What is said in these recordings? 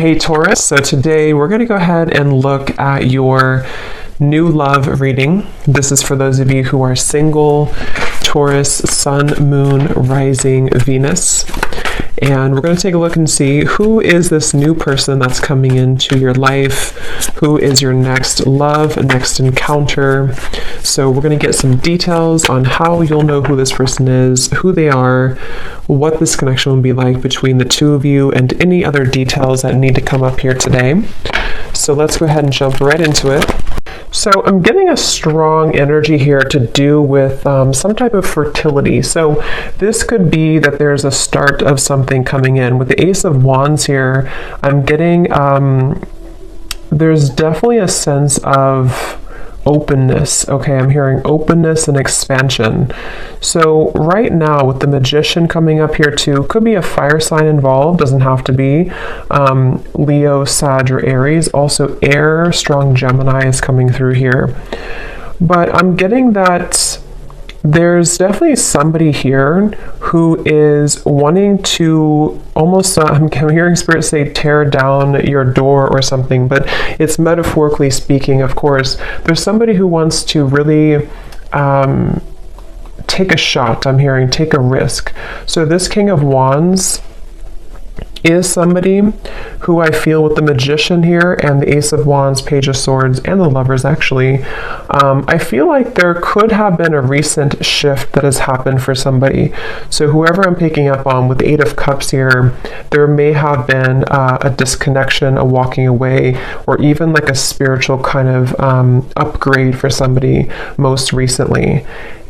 Hey Taurus, so today we're going to go ahead and look at your new love reading. This is for those of you who are single, Taurus, Sun, Moon, Rising, Venus. And we're going to take a look and see who is this new person that's coming into your life, who is your next love, next encounter. So we're going to get some details on how you'll know who this person is, who they are, what this connection will be like between the two of you, and any other details that need to come up here today. So let's go ahead and jump right into it. So I'm getting a strong energy here to do with some type of fertility. So this could be that there's a start of something coming in. With the Ace of Wands here, I'm getting, there's definitely a sense of openness. Okay, I'm hearing openness and expansion. So right now with the Magician coming up here too, could be a fire sign involved, doesn't have to be. Leo, Sag, or Aries. Also air, strong Gemini is coming through here. But I'm getting that there's definitely somebody here who is wanting to almost, I'm hearing Spirit say tear down your door or something, but it's metaphorically speaking, of course. There's somebody who wants to really take a shot, I'm hearing, take a risk. So this King of Wands is somebody who I feel with the Magician here and the Ace of Wands, Page of Swords, and the Lovers actually, I feel like there could have been a recent shift that has happened for somebody. So whoever I'm picking up on with the Eight of Cups here, there may have been a disconnection, a walking away, or even like a spiritual kind of upgrade for somebody most recently.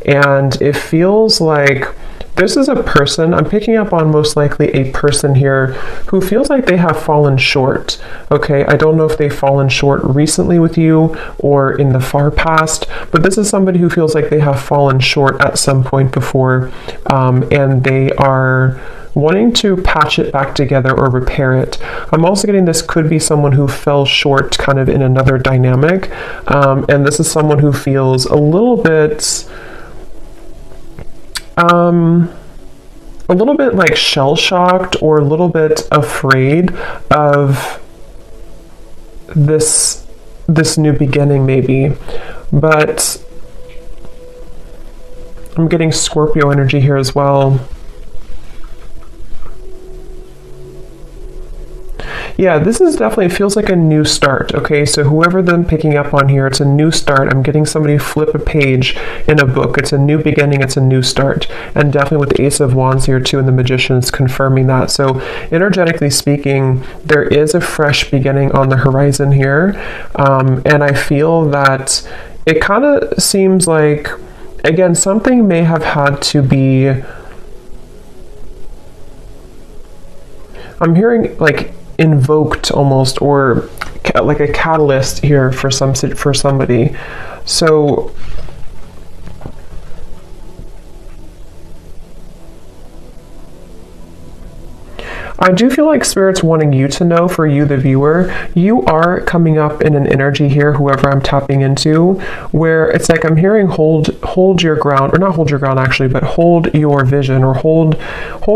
And it feels like this is a person, I'm picking up on most likely a person here who feels like they have fallen short. Okay, I don't know if they've fallen short recently with you or in the far past, but this is somebody who feels like they have fallen short at some point before, and they are wanting to patch it back together or repair it. I'm also getting this could be someone who fell short kind of in another dynamic, and this is someone who feels a little bit like shell-shocked or a little bit afraid of this new beginning maybe. But I'm getting Scorpio energy here as well. Yeah, this is definitely, it feels like a new start. Okay, so whoever I'm picking up on here, it's a new start. I'm getting somebody flip a page in a book. It's a new beginning, it's a new start. And definitely with the Ace of Wands here too and the Magician is confirming that. So energetically speaking, there is a fresh beginning on the horizon here. And I feel that it kind of seems like, again, something may have had to be, I'm hearing like invoked almost, or like a catalyst here for somebody. So I do feel like Spirit's wanting you to know, for you the viewer, you are coming up in an energy here, whoever I'm tapping into, where it's like I'm hearing hold your ground, or not hold your ground actually, but hold your vision, or hold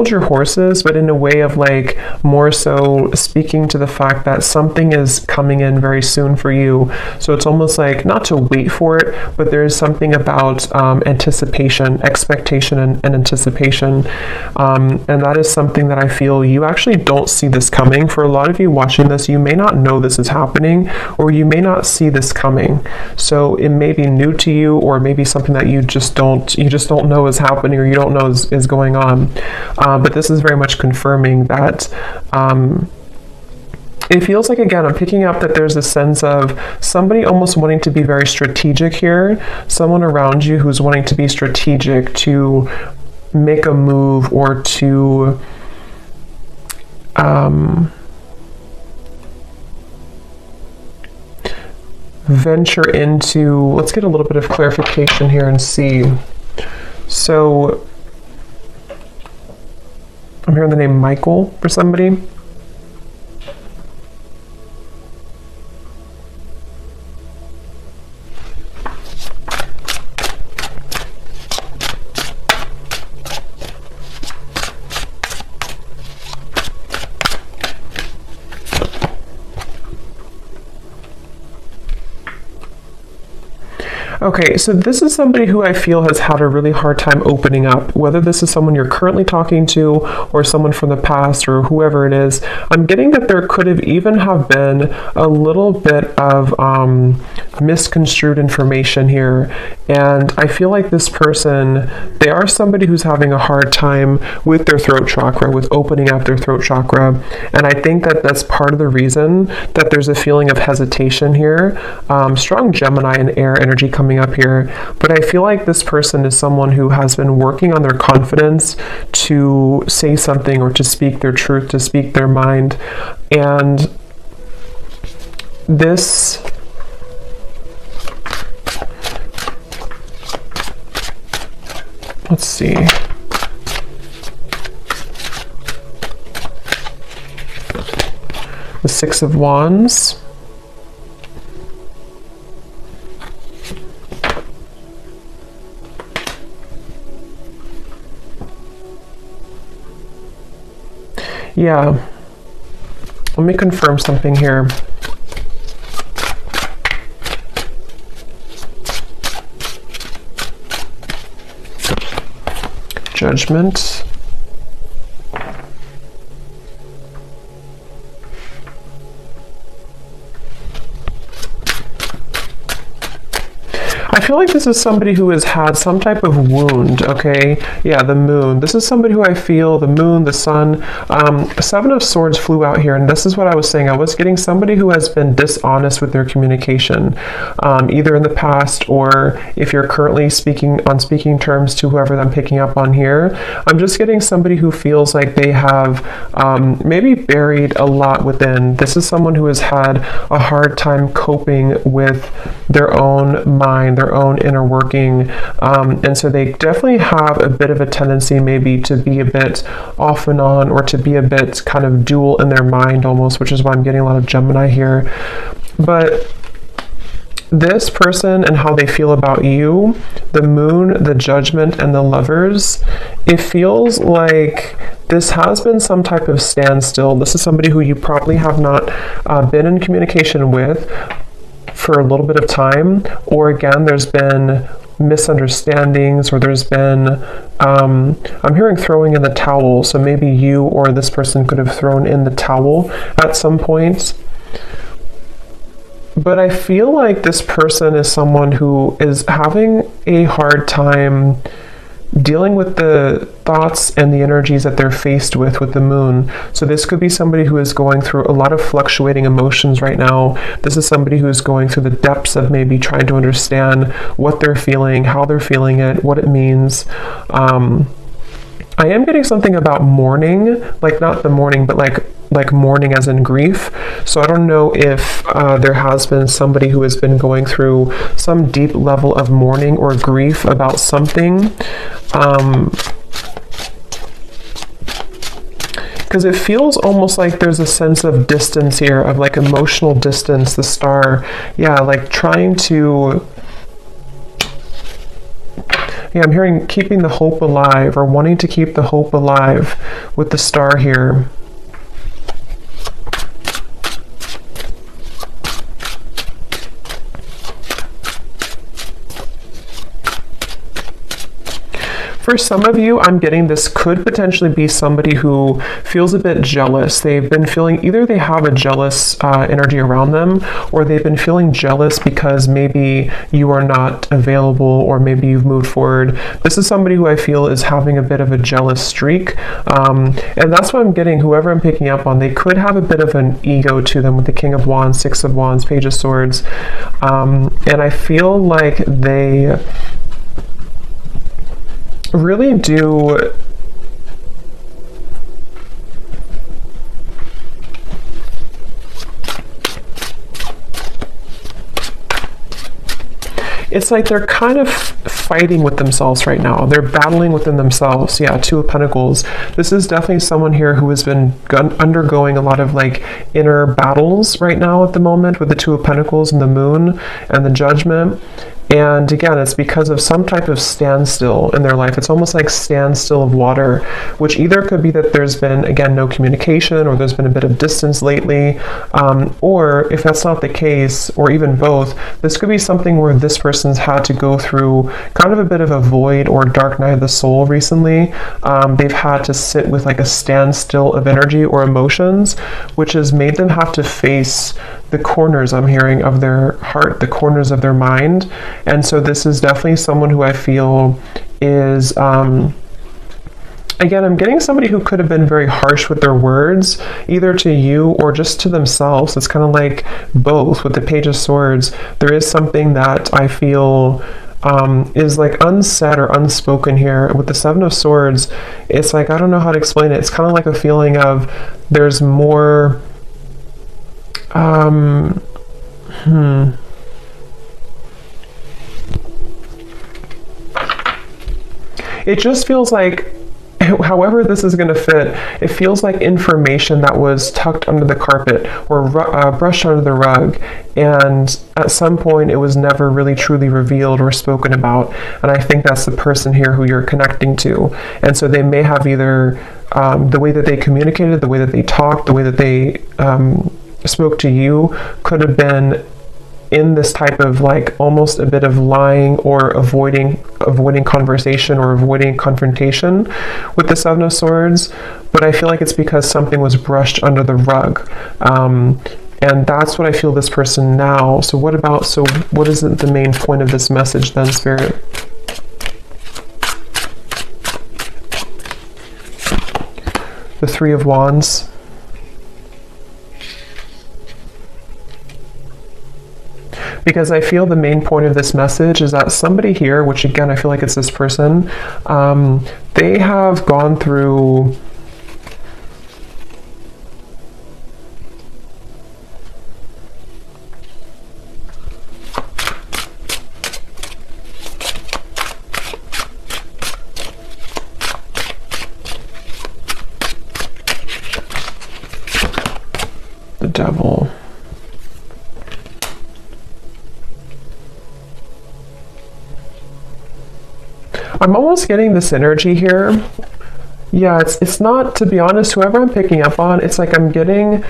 your horses, but in a way of like more so speaking to the fact that something is coming in very soon for you. So it's almost like not to wait for it, but there's something about anticipation, expectation, and anticipation. And that is something that I feel you actually don't see this coming. For a lot of you watching this, you may not know this is happening, or you may not see this coming. So it may be new to you, or maybe something that you just don't know is happening, or you don't know is going on. But this is very much confirming that it feels like, again, I'm picking up that there's a sense of somebody almost wanting to be very strategic here, someone around you who's wanting to be strategic, to make a move, or to venture into, let's get a little bit of clarification here and see. So I'm hearing the name Michael for somebody. Okay, so this is somebody who I feel has had a really hard time opening up, whether this is someone you're currently talking to or someone from the past or whoever it is. I'm getting that there could have even have been a little bit of misconstrued information here. And I feel like this person, they are somebody who's having a hard time with their throat chakra, with opening up their throat chakra. And I think that that's part of the reason that there's a feeling of hesitation here. Strong Gemini and air energy coming up here, but I feel like this person is someone who has been working on their confidence to say something or to speak their truth, to speak their mind. And this let's see. The Six of Wands. Yeah, let me confirm something here. Judgment. I feel like this is somebody who has had some type of wound, okay? Yeah, the moon. This is somebody who I feel, the moon, the sun. Seven of Swords flew out here, and this is what I was saying. I was getting somebody who has been dishonest with their communication, either in the past or if you're currently speaking terms to whoever I'm picking up on here. I'm just getting somebody who feels like they have maybe buried a lot within. This is someone who has had a hard time coping with their own mind, their own inner working, and so they definitely have a bit of a tendency maybe to be a bit off and on, or to be a bit kind of dual in their mind almost, which is why I'm getting a lot of Gemini here. But this person and how they feel about you, the moon, the judgment, and the lovers, it feels like this has been some type of standstill. This is somebody who you probably have not been in communication with for a little bit of time, or again, there's been misunderstandings, or there's been I'm hearing throwing in the towel, so maybe you or this person could have thrown in the towel at some point. But I feel like this person is someone who is having a hard time dealing with the thoughts and the energies that they're faced with the moon. So this could be somebody who is going through a lot of fluctuating emotions right now. This is somebody who is going through the depths of maybe trying to understand what they're feeling, how they're feeling it, what it means. I am getting something about mourning, like not the mourning, but like mourning as in grief. So I don't know if there has been somebody who has been going through some deep level of mourning or grief about something. Because it feels almost like there's a sense of distance here, of like emotional distance, the star. Yeah, like trying to... Yeah, I'm hearing keeping the hope alive, or wanting to keep the hope alive with the star here. For some of you, I'm getting this could potentially be somebody who feels a bit jealous. They've been feeling, either they have a jealous energy around them, or they've been feeling jealous because maybe you are not available, or maybe you've moved forward. This is somebody who I feel is having a bit of a jealous streak. And that's what I'm getting, whoever I'm picking up on, they could have a bit of an ego to them with the King of Wands, Six of Wands, Page of Swords. And I feel like they really do it's like they're kind of fighting with themselves right now. They're battling within themselves. Yeah, Two of Pentacles. This is definitely someone here who has been undergoing a lot of like inner battles right now at the moment with the Two of Pentacles and the moon and the judgment. And again, it's because of some type of standstill in their life. It's almost like standstill of water, which either could be that there's been, again, no communication, or there's been a bit of distance lately. Or if that's not the case, or even both, this could be something where this person's had to go through kind of a bit of a void or dark night of the soul recently. They've had to sit with like a standstill of energy or emotions, which has made them have to face the corners, I'm hearing, of their heart, the corners of their mind. And so this is definitely someone who I feel is, again, I'm getting somebody who could have been very harsh with their words, either to you or just to themselves. It's kind of like both. With the Page of Swords, there is something that I feel is like unsaid or unspoken here. With the Seven of Swords, it's like, I don't know how to explain it. It's kind of like a feeling of there's more, it just feels like, however this is going to fit, it feels like information that was tucked under the carpet or brushed under the rug, and at some point it was never really truly revealed or spoken about. And I think that's the person here who you're connecting to. And so they may have either the way that they communicated, the way that they talked, the way that they spoke to you could have been in this type of like almost a bit of lying or avoiding conversation or avoiding confrontation with the Seven of Swords. But I feel like it's because something was brushed under the rug, and that's what I feel this person now. So what is the main point of this message then, Spirit? The Three of Wands. Because I feel the main point of this message is that somebody here, which again, I feel like it's this person, they have gone through the Devil. I'm almost getting this energy here. Yeah, it's not, to be honest, whoever I'm picking up on, it's like I'm getting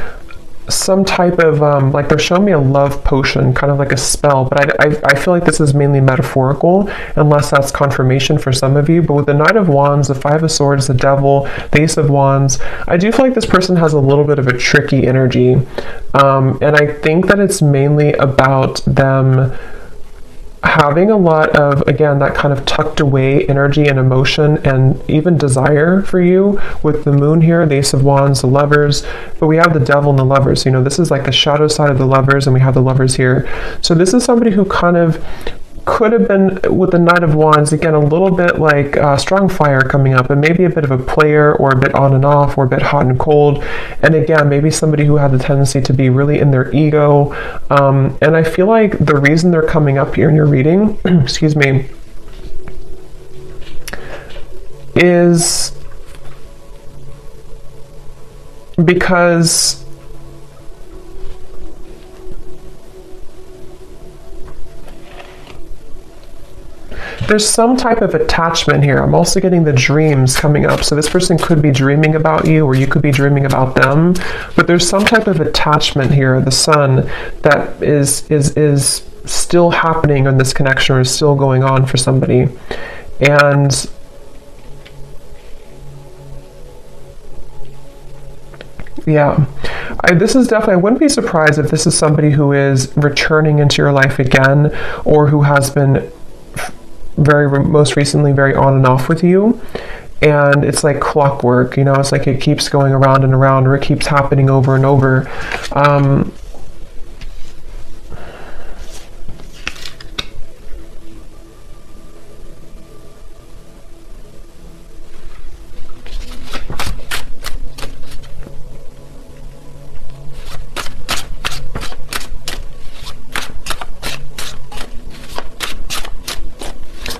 some type of, like they're showing me a love potion, kind of like a spell, but I feel like this is mainly metaphorical, unless that's confirmation for some of you. But with the Knight of Wands, the Five of Swords, the Devil, the Ace of Wands, I do feel like this person has a little bit of a tricky energy. And I think that it's mainly about them having a lot of, again, that kind of tucked away energy and emotion and even desire for you with the Moon here, the Ace of Wands, the Lovers, but we have the Devil and the Lovers. You know, this is like the shadow side of the Lovers, and we have the Lovers here. So this is somebody who kind of could have been, with the Knight of Wands, again, a little bit like strong fire coming up, and maybe a bit of a player, or a bit on and off, or a bit hot and cold. And again, maybe somebody who had the tendency to be really in their ego. And I feel like the reason they're coming up here in your reading, excuse me, is because there's some type of attachment here. I'm also getting the dreams coming up. So this person could be dreaming about you, or you could be dreaming about them. But there's some type of attachment here, the Sun, that is still happening in this connection, or is still going on for somebody. And yeah, this is definitely, I wouldn't be surprised if this is somebody who is returning into your life again, or who has been most recently very on and off with you. And it's like clockwork, you know, it's like it keeps going around and around, or it keeps happening over and over.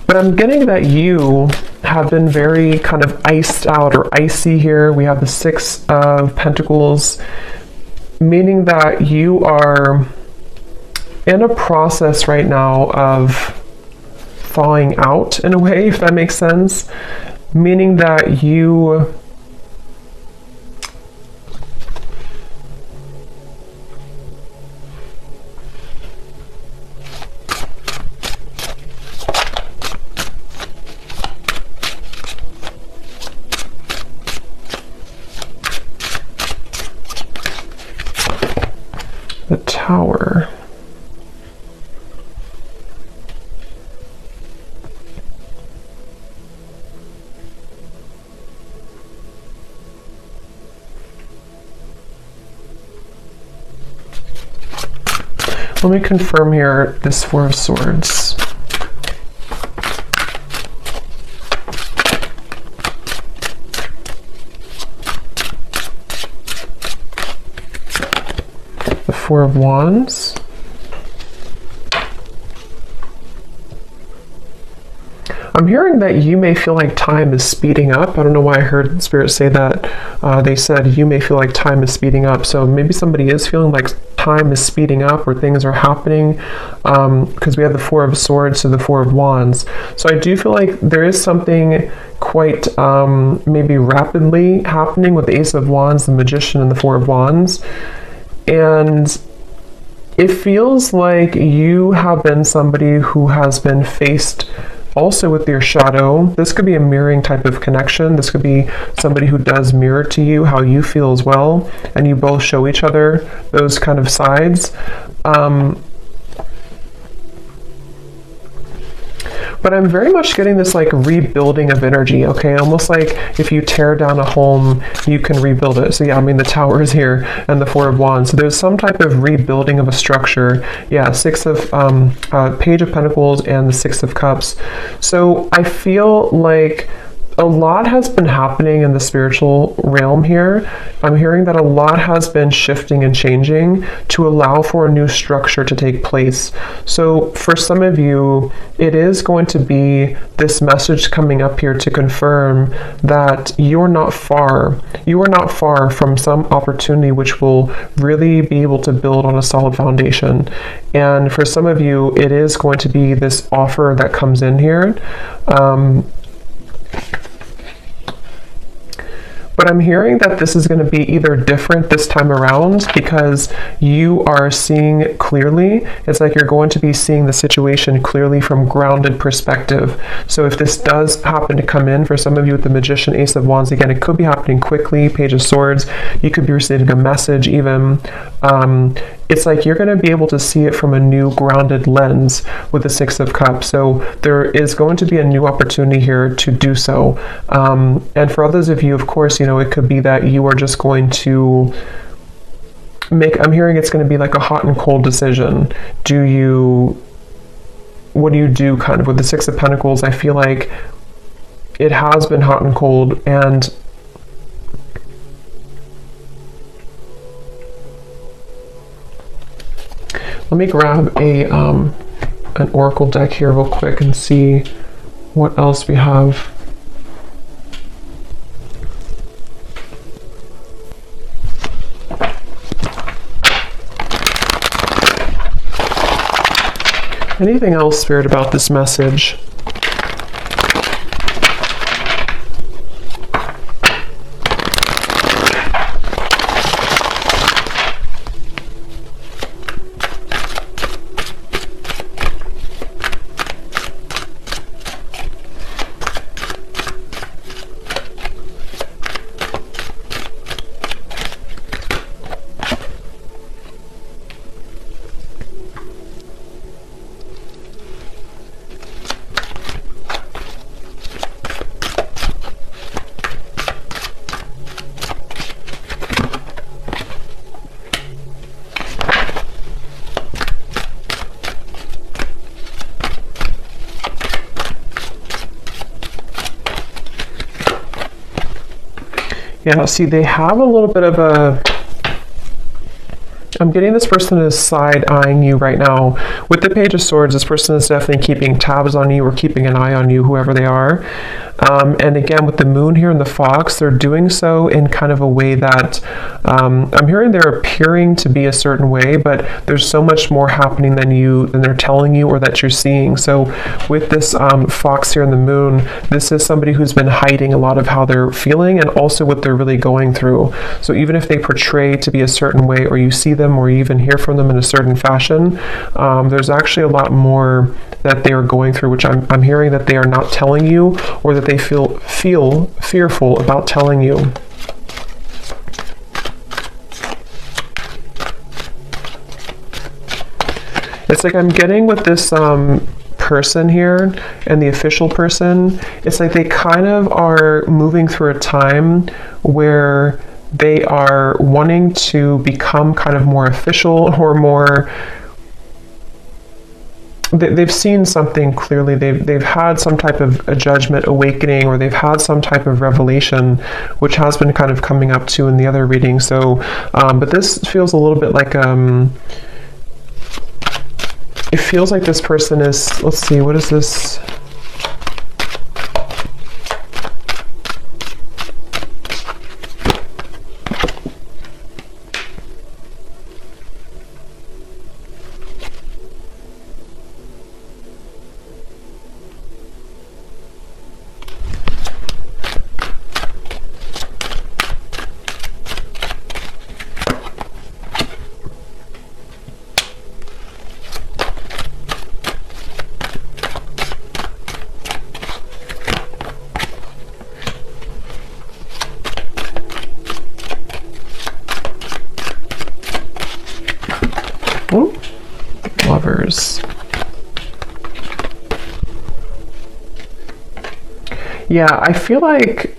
But I'm getting that you have been very kind of iced out or icy here. We have the Six of Pentacles, meaning that you are in a process right now of thawing out in a way, if that makes sense, meaning that you the Tower. Let me confirm here this Four of Swords. The Four of Wands. I'm hearing that you may feel like time is speeding up. I don't know why I heard Spirit say that. They said you may feel like time is speeding up. So maybe somebody is feeling like time is speeding up or things are happening, because we have the Four of Swords to the Four of Wands. So I do feel like there is something quite maybe rapidly happening with the Ace of Wands, the Magician, and the Four of Wands. And it feels like you have been somebody who has been faced also with your shadow. This could be a mirroring type of connection. This could be somebody who does mirror to you how you feel as well, and you both show each other those kind of sides. But I'm very much getting this like rebuilding of energy, okay? Almost like if you tear down a home, you can rebuild it. So yeah, I mean, the Tower is here and the Four of Wands. So there's some type of rebuilding of a structure. Yeah, Page of Pentacles and the Six of Cups. So I feel like a lot has been happening in the spiritual realm here. I'm hearing that a lot has been shifting and changing to allow for a new structure to take place. So for some of you, it is going to be this message coming up here to confirm that you're not far. You are not far from some opportunity which will really be able to build on a solid foundation. And for some of you, it is going to be this offer that comes in here. But I'm hearing that this is going to be either different this time around because you are seeing clearly. It's like you're going to be seeing the situation clearly from grounded perspective. So if this does happen to come in for some of you with the Magician, Ace of Wands, again, it could be happening quickly, Page of Swords. You could be receiving a message even. It's like you're going to be able to see it from a new grounded lens with the Six of Cups. So there is going to be a new opportunity here to do so. And for others of you, of course, you know, it could be that you are just going to I'm hearing it's going to be like a hot and cold decision. What do you do kind of with the Six of Pentacles? I feel like it has been hot and cold, and let me grab an oracle deck here real quick and see what else we have. Anything else, Spirit, about this message? Yeah, see, they have a little bit of I'm getting this person is side-eyeing you right now. With the Page of Swords, this person is definitely keeping tabs on you or keeping an eye on you, whoever they are. And again, with the moon here and the fox, they're doing so in kind of a way that I'm hearing they're appearing to be a certain way, but there's so much more happening than they're telling you or that you're seeing. So with this fox here in the moon, this is somebody who's been hiding a lot of how they're feeling and also what they're really going through. So even if they portray to be a certain way, or you see them or you even hear from them in a certain fashion, there's actually a lot more that they are going through, which I'm hearing that they are not telling you, or that they feel fearful about telling you. It's like I'm getting with this person here and the official person, it's like they kind of are moving through a time where they are wanting to become kind of more official or more, they've seen something clearly, they've had some type of a judgment awakening, or they've had some type of revelation, which has been kind of coming up too in the other reading. So but this feels a little bit like it feels like this person is, let's see, what is this? Lovers. Yeah, I feel like,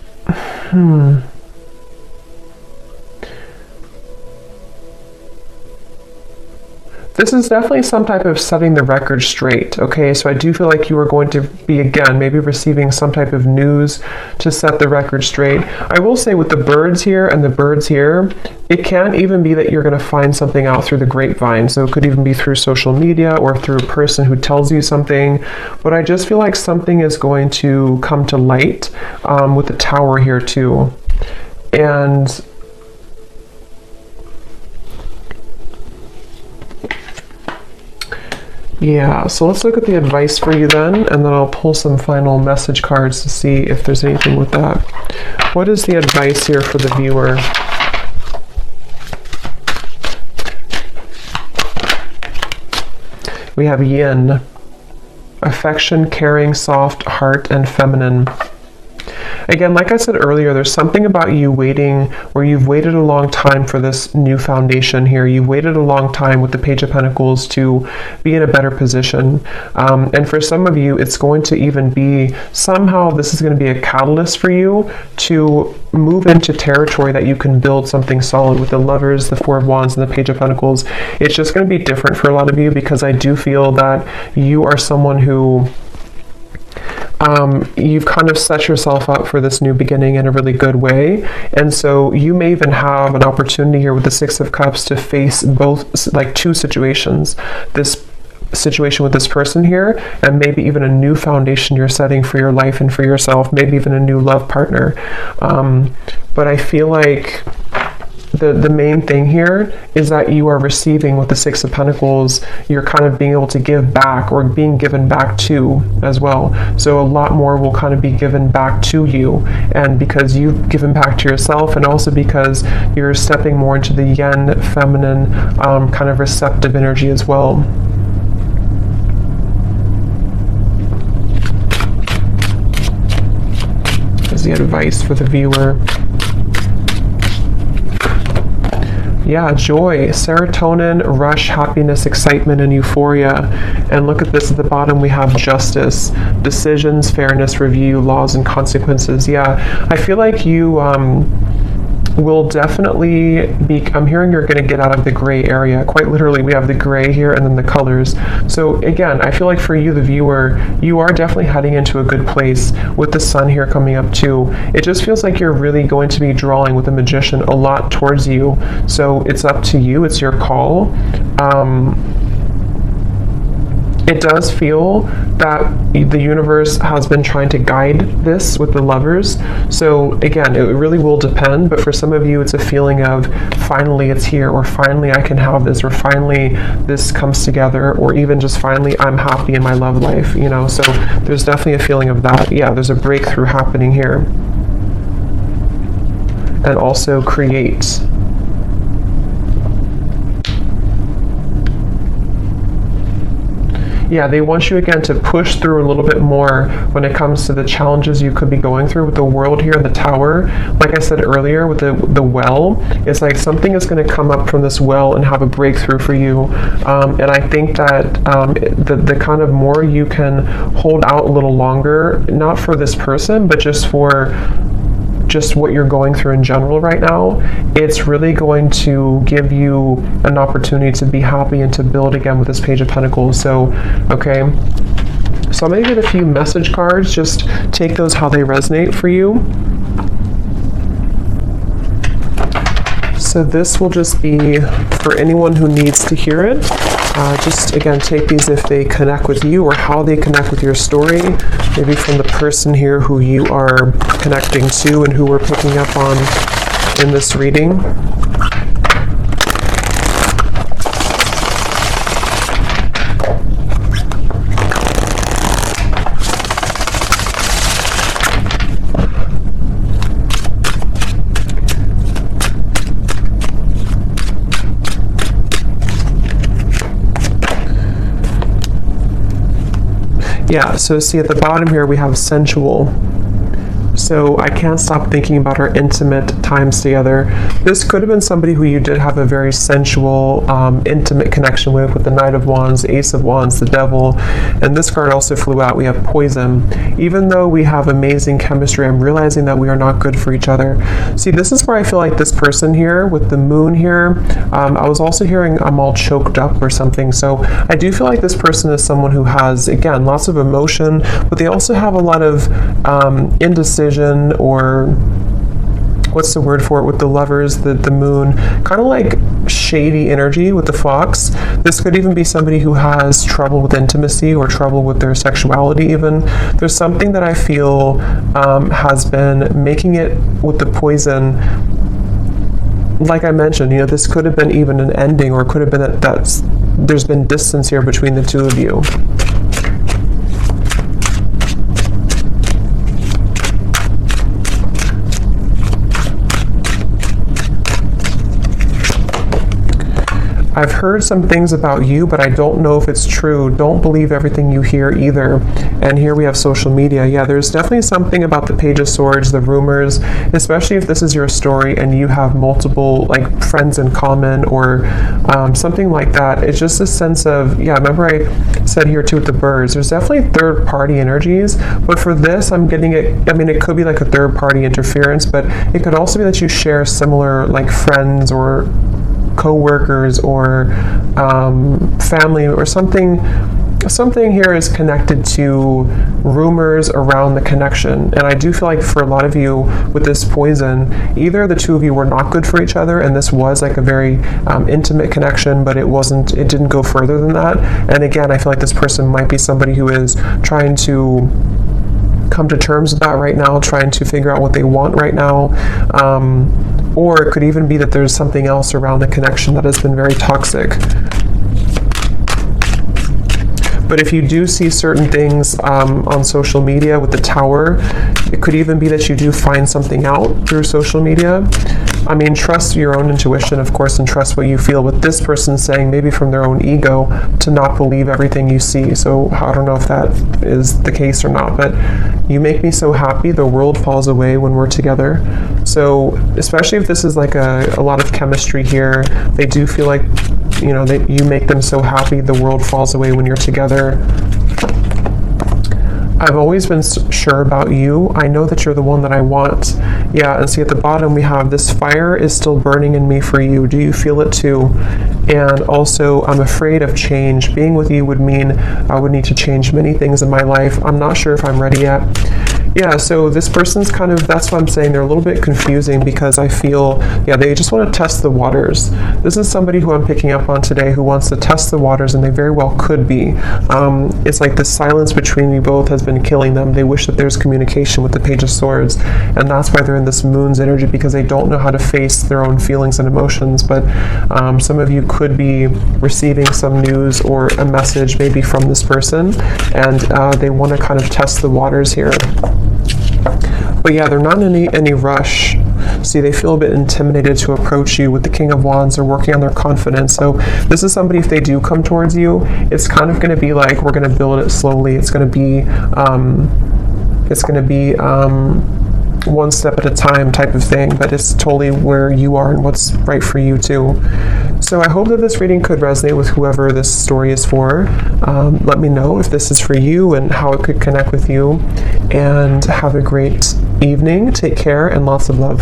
this is definitely some type of setting the record straight, okay? So I do feel like you are going to be, again, maybe receiving some type of news to set the record straight. I will say with the birds here and the birds here, it can even be that you're going to find something out through the grapevine. So it could even be through social media or through a person who tells you something. But I just feel like something is going to come to light with the tower here too. And yeah, so let's look at the advice for you then, and then I'll pull some final message cards to see if there's anything with that. What is the advice here for the viewer? We have yin, affection, caring, soft, heart, and feminine. Again, like I said earlier, there's something about you waiting, where you've waited a long time for this new foundation here. You've waited a long time with the Page of Pentacles to be in a better position. And for some of you, it's going to even be, somehow this is going to be a catalyst for you to move into territory that you can build something solid with the Lovers, the Four of Wands, and the Page of Pentacles. It's just going to be different for a lot of you, because I do feel that you are someone who you've kind of set yourself up for this new beginning in a really good way. And so you may even have an opportunity here with the Six of Cups to face both, like two situations. This situation with this person here, and maybe even a new foundation you're setting for your life and for yourself, maybe even a new love partner. But I feel like the main thing here is that you are receiving with the Six of Pentacles, you're kind of being able to give back, or being given back to as well. So a lot more will kind of be given back to you, and because you've given back to yourself, and also because you're stepping more into the yin, feminine, kind of receptive energy as well. Is the advice for the viewer. Yeah, joy, serotonin, rush, happiness, excitement, and euphoria. And look at this at the bottom, we have justice, decisions, fairness, review, laws, and consequences. Yeah, I feel like you will definitely be, I'm hearing you're going to get out of the gray area. Quite literally, we have the gray here and then the colors. So again, I feel like for you, the viewer, you are definitely heading into a good place with the sun here coming up too. It just feels like you're really going to be drawing with the Magician a lot towards you. So it's up to you. It's your call. It does feel that the universe has been trying to guide this with the lovers. So again, it really will depend, but for some of you, it's a feeling of finally it's here, or finally I can have this, or finally this comes together, or even just finally I'm happy in my love life, you know? So there's definitely a feeling of that. Yeah, there's a breakthrough happening here. And also create. Yeah, they want you again to push through a little bit more when it comes to the challenges you could be going through with the world here in the Tower. Like I said earlier with the well, it's like something is going to come up from this well and have a breakthrough for you. And I think that the kind of more you can hold out a little longer, not for this person, but just for what you're going through in general right now, it's really going to give you an opportunity to be happy and to build again with this Page of Pentacles. So, okay. So I'm going to get a few message cards. Just take those how they resonate for you. So this will just be for anyone who needs to hear it. Just again, take these if they connect with you or how they connect with your story. Maybe from the person here who you are connecting to and who we're picking up on in this reading. Yeah, so see at the bottom here we have sensual. So I can't stop thinking about our intimate times together. This could have been somebody who you did have a very sensual, intimate connection with the Knight of Wands, Ace of Wands, the Devil. And this card also flew out. We have poison. Even though we have amazing chemistry, I'm realizing that we are not good for each other. See, this is where I feel like this person here with the moon here, I was also hearing I'm all choked up or something. So I do feel like this person is someone who has, again, lots of emotion, but they also have a lot of indecision, or what's the word for it with the lovers, the moon, kind of like shady energy with the fox. This could even be somebody who has trouble with intimacy or trouble with their sexuality even. There's something that I feel has been making it with the poison. Like I mentioned, you know, this could have been even an ending, or it could have been that there's been distance here between the two of you. I've heard some things about you, but I don't know if it's true. Don't believe everything you hear either. And here we have social media. Yeah, there's definitely something about the Page of Swords, the rumors, especially if this is your story and you have multiple like friends in common or something like that. It's just a sense of, yeah, remember I said here too with the birds, there's definitely third party energies, but for this I'm getting it, I mean, it could be like a third party interference, but it could also be that you share similar like friends or co-workers or family or something. Something here is connected to rumors around the connection. And I do feel like for a lot of you with this poison, either the two of you were not good for each other and this was like a very intimate connection, but it didn't go further than that. And again, I feel like this person might be somebody who is trying to come to terms with that right now, trying to figure out what they want right now. Or it could even be that there's something else around the connection that has been very toxic. But if you do see certain things on social media with the Tower, it could even be that you do find something out through social media. I mean, trust your own intuition, of course, and trust what you feel. But this person's saying, maybe from their own ego, to not believe everything you see. So I don't know if that is the case or not, but you make me so happy. The world falls away when we're together. So especially if this is like a lot of chemistry here, they do feel like, you know, that you make them so happy. The world falls away when you're together. I've always been sure about you. I know that you're the one that I want. Yeah, and see at the bottom we have this fire is still burning in me for you. Do you feel it too? And also, I'm afraid of change. Being with you would mean I would need to change many things in my life. I'm not sure if I'm ready yet. Yeah, so this person's kind of, that's what I'm saying, they're a little bit confusing because I feel, yeah, they just want to test the waters. This is somebody who I'm picking up on today who wants to test the waters, and they very well could be. It's like the silence between you both has been killing them. They wish that there's communication with the Page of Swords, and that's why they're in this Moon's energy, because they don't know how to face their own feelings and emotions. But some of you could be receiving some news or a message maybe from this person, and they want to kind of test the waters here. But yeah, they're not in any rush. See, they feel a bit intimidated to approach you. With the King of Wands, they're working on their confidence. So this is somebody, if they do come towards you, it's kind of going to be like, we're going to build it slowly. It's going to be one step at a time type of thing, but it's totally where you are and what's right for you too. So I hope that this reading could resonate with whoever this story is for. Let me know if this is for you and how it could connect with you. And have a great evening. Take care and lots of love.